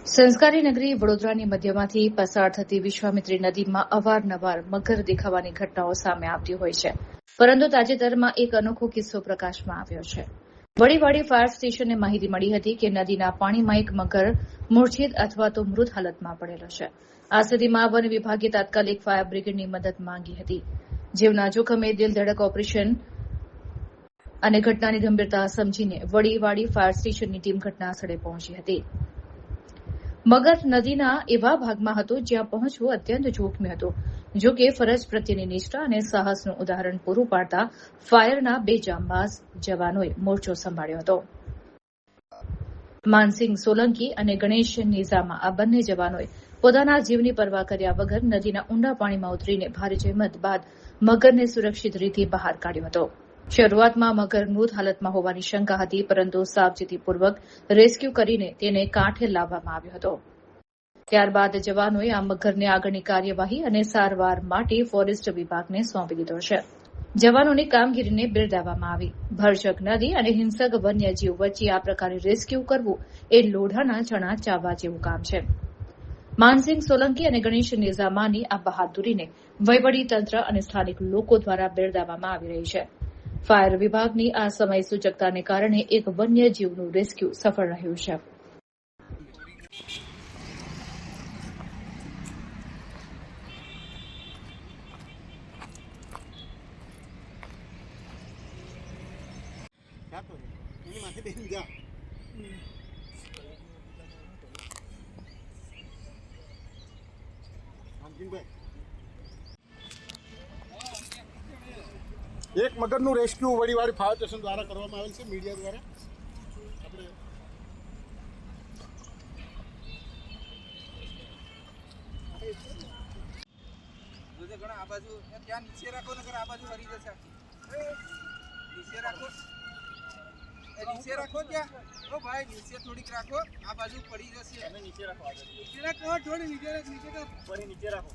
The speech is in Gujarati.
સંસ્કારી નગરી વડોદરાની મધ્યમાંથી પસાર થતી વિશ્વામિત્રી નદીમાં અવારનવાર મગર દેખાવાની ઘટનાઓ સામે આવતી હોય છે, પરંતુ તાજેતરમાં એક અનોખો કિસ્સો પ્રકાશમાં આવ્યો છે. વડીવાડી ફાયર સ્ટેશનને માહિતી મળી હતી કે નદીના પાણીમાં એક મગર મૂર્છિત અથવા તો મૃત હાલતમાં પડેલો છે. આ સ્થિતિમાં વન વિભાગે તાત્કાલિક ફાયર બ્રિગેડની મદદ માંગી હતી. જીવના જોખમે દિલધડક ઓપરેશન અને ઘટનાની ગંભીરતા સમજીને વડીવાડી ફાયર સ્ટેશનની ટીમ ઘટના સ્થળે પહોંચી હતી. મગર નદીના એવા ભાગમાં હતો જ્યાં પહોંચવું અત્યંત જોખમી હતું. જો કે ફરજ પ્રત્યેની નિષ્ઠા અને સાહસનું ઉદાહરણ પૂરું પાડતા ફાયરના બે જાંબાઝ જવાનોએ મોરચો સંભાળ્યો હતો. માનસિંગ સોલંકી અને ગણેશ નિઝામા આ બંને જવાનોએ પોતાના જીવની પરવા કર્યા વગર નદીના ઊંડા પાણીમાં ઉતરીને ભારે જહેમત બાદ મગરને સુરક્ષિત રીતે બહાર કાઢ્યો હતો. શરૂઆતમાં મગર મૃત હાલતમાં હોવાની શંકા હતી, પરંતુ સાવચેતીપૂર્વક રેસ્ક્યુ કરીને તેને કાંઠે લાવવામાં આવ્યો હતો. ત્યારબાદ જવાનોએ આ મગરને આગળની કાર્યવાહી અને સારવાર માટે ફોરેસ્ટ વિભાગને સોંપી દીધો છે. જવાનોની કામગીરીને બિરદાવવામાં આવી. ભરચક નદી અને હિંસક વન્યજીવ વચ્ચે આ પ્રકારે રેસ્ક્યુ કરવું એ લોઢાના ચણા ચાવવા જેવું કામ છે. માનસિંગ સોલંકી અને ગણેશ નિઝામાની આ બહાદુરીને વહીવટીતંત્ર અને સ્થાનિક લોકો દ્વારા બિરદાવવામાં આવી રહી છે. ફાયર વિભાગની આ સમય સૂચકતાને કારણે એક વન્યજીવનું રેસ્ક્યુ સફળ રહ્યું છે. એક મગરનું રેસ્ક્યુ વડીવાડી ફાયર સ્ટેશન દ્વારા કરવામાં આવેલ છે, મીડિયા દ્વારા. આપણે આ બાજુ ત્યાં નીચે રાખો ને આ બાજુ ફરી જશે. નીચે રાખો, નીચે રાખો ત્યાં. ઓ ભાઈ નીચે થોડીક રાખો, આ બાજુ પડી જશે. નીચે રાખો, થોડી નીચે રાખો.